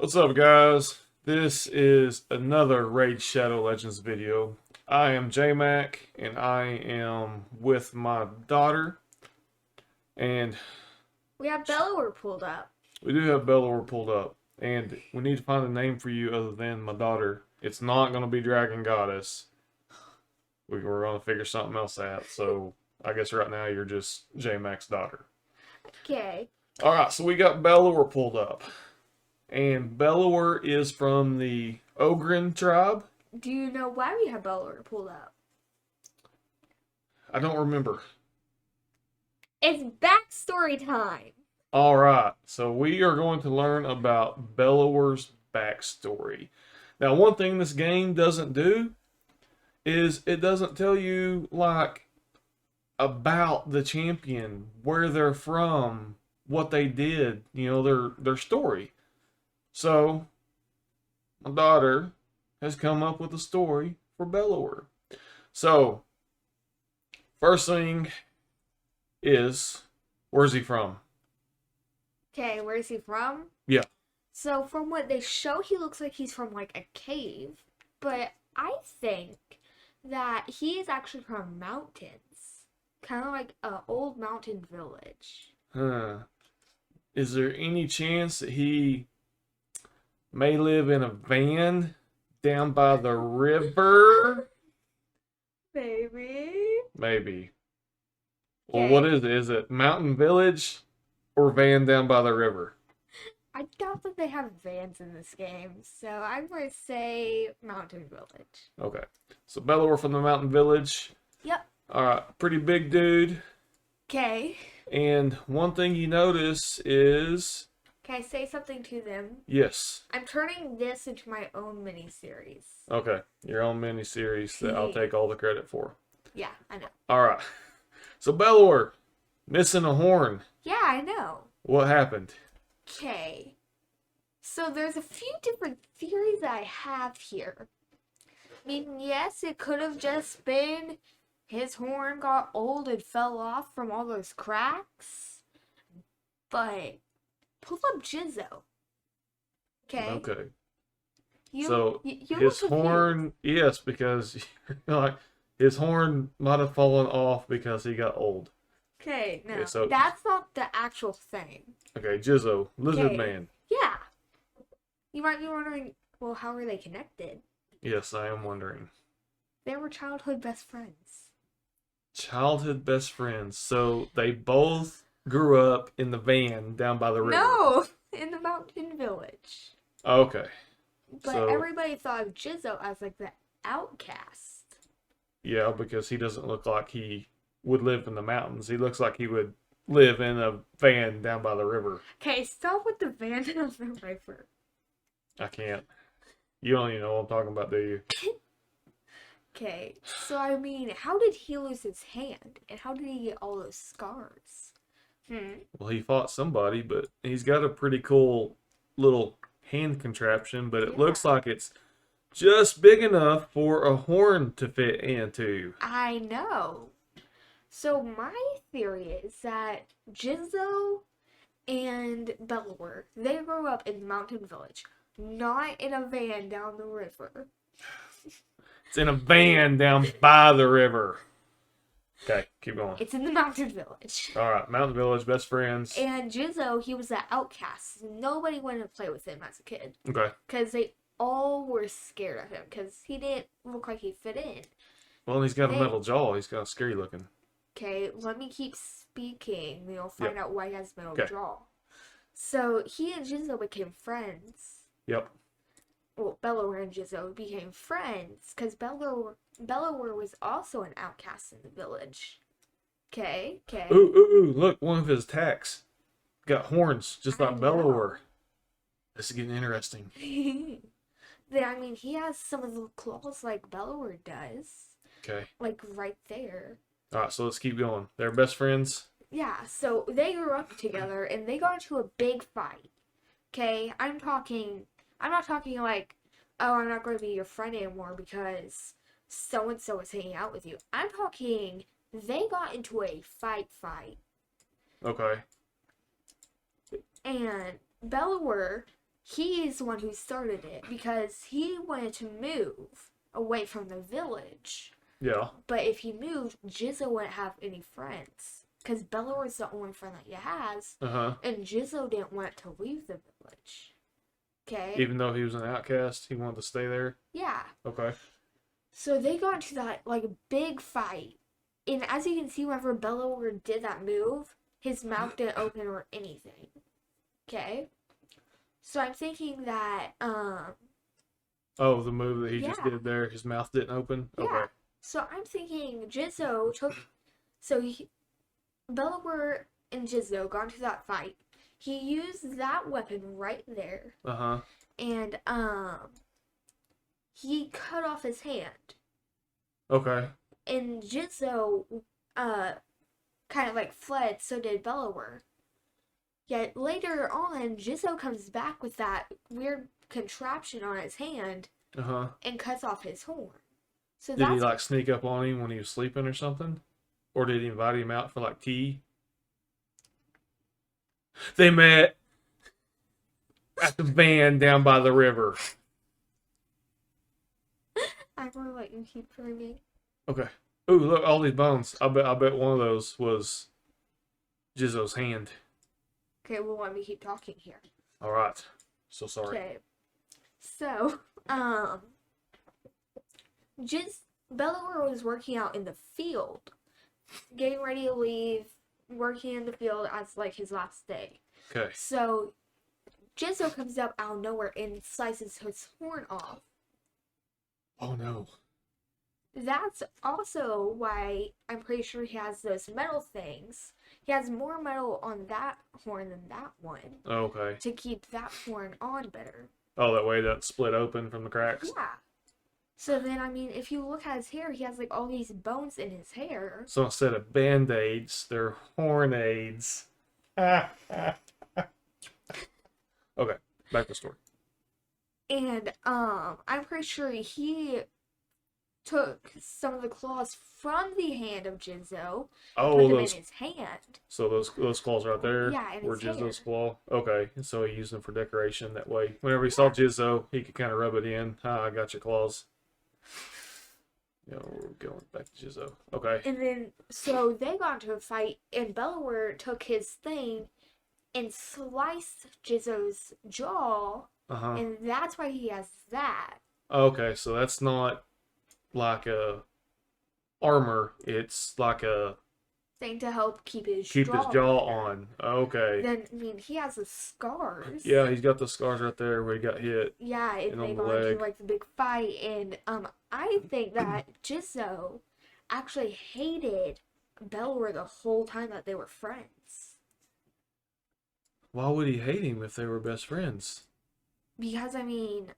What's up, guys? This is another Raid Shadow Legends video. I am J-Mac, and I am with my daughter, and We have Bellower pulled up. we do have Bellower pulled up, and we need to find a name for you other than my daughter. It's not going to be Dragon Goddess. We're going to figure something else out, so I guess right now you're just J-Mac's daughter. Okay. Alright, so we got Bellower pulled up. And Bellower is from the Ogren tribe. Do you know why we have Bellower pulled up? I don't remember. It's backstory time. All right, so we are going to learn about Bellower's backstory. Now, one thing this game doesn't do is it doesn't tell you like about the champion, where they're from, what they did, their story. So, my daughter has come up with a story for Bellower. So, first thing is, where's he from? Okay, where is he from? Yeah. So from what they show, he looks like he's from like a cave. But I think that he is actually from mountains. Kind of like an old mountain village. Huh. Is there any chance that he may live in a van down by the river? Maybe. Maybe. Well, what is it? Is it mountain village or van down by the river? I doubt that they have vans in this game, so I'm going to say mountain village. Okay. So Bellower from the mountain village. Yep. Alright, pretty big dude. Okay. And one thing you notice is... Can I say something to them? Yes. I'm turning this into my own mini-series. Okay. Your own mini-series that I'll take all the credit for. Yeah, I know. Alright. So Bellower, missing a horn. Yeah, I know. What happened? Okay. So there's a few different theories I have here. I mean, yes, it could have just been his horn got old and fell off from all those cracks. But pull up Jizzo. Okay. Okay. You His look horn, yes, because like his horn might have fallen off because he got old. Okay, no, Okay, so that's not the actual thing. okay, Jizzo, Lizard Okay. Man. Yeah. You might be wondering, well, how are they connected? Yes, I am wondering. They were childhood best friends. Childhood best friends. So they both grew up in the van down by the river. No, in the mountain village. Okay. But So everybody thought of Jizzo as like the outcast. yeah, because he doesn't look like he would live in the mountains. He looks like he would live in a van down by the river. Okay, stop with the van on the river. I can't. You don't even know what I'm talking about, do you? Okay, so I mean, how did he lose his hand? And how did he get all those scars? Well, he fought somebody, but he's got a pretty cool little hand contraption, but it looks Yeah. like it's just big enough for a horn to fit into. I know. So my theory is that Jizzo and Bellower, they grew up in the mountain village, not in a van down the river. It's in a van down by the river. Okay, keep going. It's in the mountain village. All right, Mountain Village, best friends. And Jizzo, he was the outcast. Nobody wanted to play with him as a kid. Okay. Because they all were scared of him. Because he didn't look like he fit in. Well, he's got a They- metal jaw. He's kind of scary looking. Okay, let me keep speaking. You'll find out why he has metal Okay. jaw. So he and Jizzo became friends. Yep. Well, Bellower and Jizzo became friends. Because Bellower was also an outcast in the village. Okay. Ooh, look, one of his attacks got horns, just I like Bellower. This is getting interesting. I mean, he has some of the claws like Bellower does. Okay. Like right there. All right, so let's keep going. They're best friends. Yeah, so they grew up together and they got into a big fight. Okay, I'm not talking like, oh, I'm not going to be your friend anymore because so and so is hanging out with you. I'm talking, they got into a fight. Okay. And Bellower he's the one who started it because he wanted to move away from the village. Yeah. But if he moved, Jizzo wouldn't have any friends. Because Bellower's the only friend that he has. Uh-huh. And Jizzo didn't want to leave the village. Okay? Even though he was an outcast, he wanted to stay there? Yeah. Okay. So they got into that, like, big fight. And as you can see, whenever Bellower did that move, his mouth didn't open or anything. Okay? So I'm thinking that, Oh, the move that he just Yeah. did there, his mouth didn't open? Yeah. Okay. So I'm thinking Jizzo took. Bellower and Jizzo got into that fight. He used that weapon right there, Uh-huh. and he cut off his hand. Okay. And Jizzo kind of like fled. So did Bellower. Yet later on, Jizzo comes back with that weird contraption on his hand Uh-huh. and cuts off his horn. So Did he, that's like, sneak up on him when he was sleeping or something? Or did he invite him out for, like, tea? They met at the van down by the river. I'm gonna let you keep dreaming. Okay. Ooh, look, all these bones. I bet one of those was Jizzo's hand. Okay, well, let me keep talking here. All right. So sorry. Okay. So, Bellower was working out in the field, getting ready to leave, working in the field as like his last day. Okay. So, Jizzo comes up out of nowhere and slices his horn off. Oh no. That's also why I'm pretty sure he has those metal things. He has more metal on that horn than that one Okay. to keep that horn on better. Oh, that way that split open from the cracks? Yeah. So then, I mean, if you look at his hair, he has like all these bones in his hair. So instead of band-aids, they're horn-aids. Okay, back to the story. And I'm pretty sure he took some of the claws from the hand of Jizzo, Oh, put them those. in his hand. So those claws right there Yeah, in were his hair. Jizzo's claw. Okay, so he used them for decoration that way. Whenever he saw Jizzo, he could kind of rub it in. I got your claws. Yeah, we're going back to Jizzo. Okay. And then, so they got into a fight, and Bellower took his thing and sliced Jizzo's jaw, Uh-huh. and that's why he has that. Okay, so that's not like a armor. It's like a Thing to help keep his keep his jaw jaw better. on. Okay. Then, I mean, he has the scars. Yeah, he's got the scars right there where he got hit. Yeah, and And they on the got into leg. like the big fight, and I think that Jizzo actually hated Bellower the whole time that they were friends. Why would he hate him if they were best friends? Because I mean,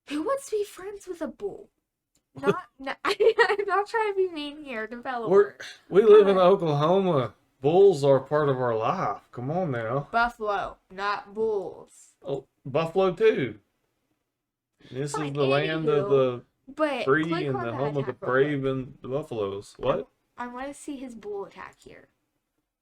who wants to be friends with a bull? I'm not trying to be mean here to Bellower. We live in Oklahoma. Bulls are part of our life. Come on now. Buffalo, not bulls. Oh, Buffalo too. This is Fine, the land of anywho, the But free click and on the that home of the attack real brave quick. and the buffaloes. What? I want to see his bull attack here.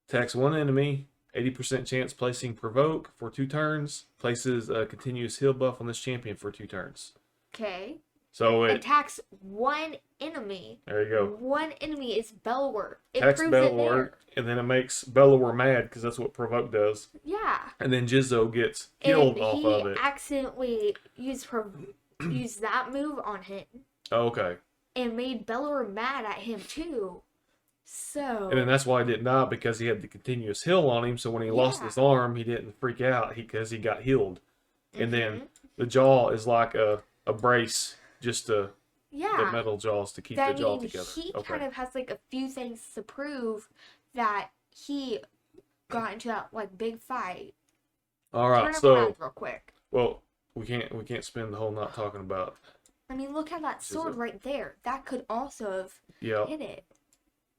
Attacks one enemy. 80% chance placing provoke for 2 turns. Places a continuous heal buff on this champion for 2 turns. Okay. So it. Attacks one enemy. There you go. One enemy is Bellower. It Attacks proves Bellower, it and then it makes Bellower mad because that's what provoke does. there. Yeah. And then Jizzo gets healed And off he of it. accidentally used that move on him Okay. and made Bellower mad at him too. So And then that's why he didn't die, because he had the continuous heal on him. So when he lost Yeah. his arm, he didn't freak out because he got healed. And then Mhm. the jaw is like a brace, just to the yeah. metal jaws to keep I the jaw mean, together. he Okay. kind of has like a few things to prove that he got into that like big fight. All Turn right. him So, around real quick. well, we can't spend the whole night talking about. I mean, look at that sword Jizzo. right there. That could also have Yeah. hit it.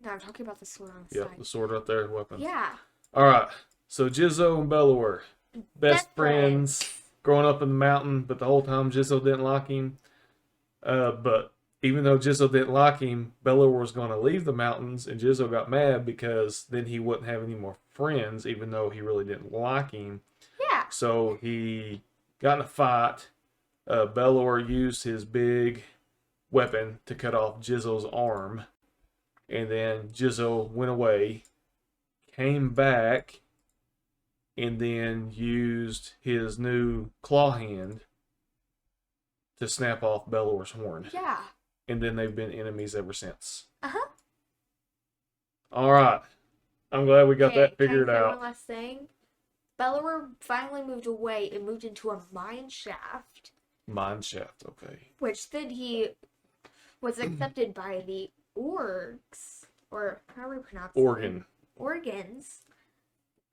No, I'm talking about the sword on the Yeah. side. The sword right there, weapon. Yeah. All right. So Jizzo and Bellower, best friends, growing up in the mountain, but the whole time Jizzo didn't like him. But even though Jizzo didn't like him, Bellower was going to leave the mountains, and Jizzo got mad because then he wouldn't have any more friends, even though he really didn't like him. Yeah. So he got in a fight. Bellower used his big weapon to cut off Jizzle's arm. And then Jizzle went away, came back, and then used his new claw hand to snap off Bellower's horn. Yeah. And then they've been enemies ever since. Uh-huh. All right. I'm glad we got Okay, that can I figured say out. one last thing? Bellower finally moved away and moved into a mine shaft, Mine shaft, okay. which then he was accepted by the orgs, or how do we pronounce it? Oregon. Organs.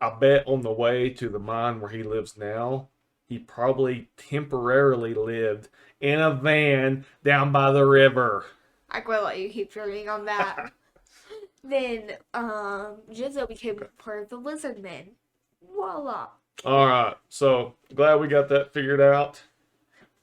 I bet on the way to the mine where he lives now, he probably temporarily lived in a van down by the river. I quite let you keep dreaming on that. Then, Jizzo became part of the Lizardmen. Voila. All right, so glad we got that figured out.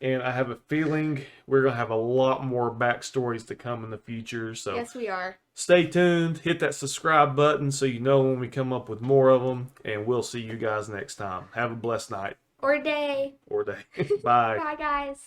And I have a feeling we're going to have a lot more backstories to come in the future. So Yes, we are. stay tuned. Hit that subscribe button so you know when we come up with more of them. And we'll see you guys next time. Have a blessed night Or day. or day. Bye. Bye, guys.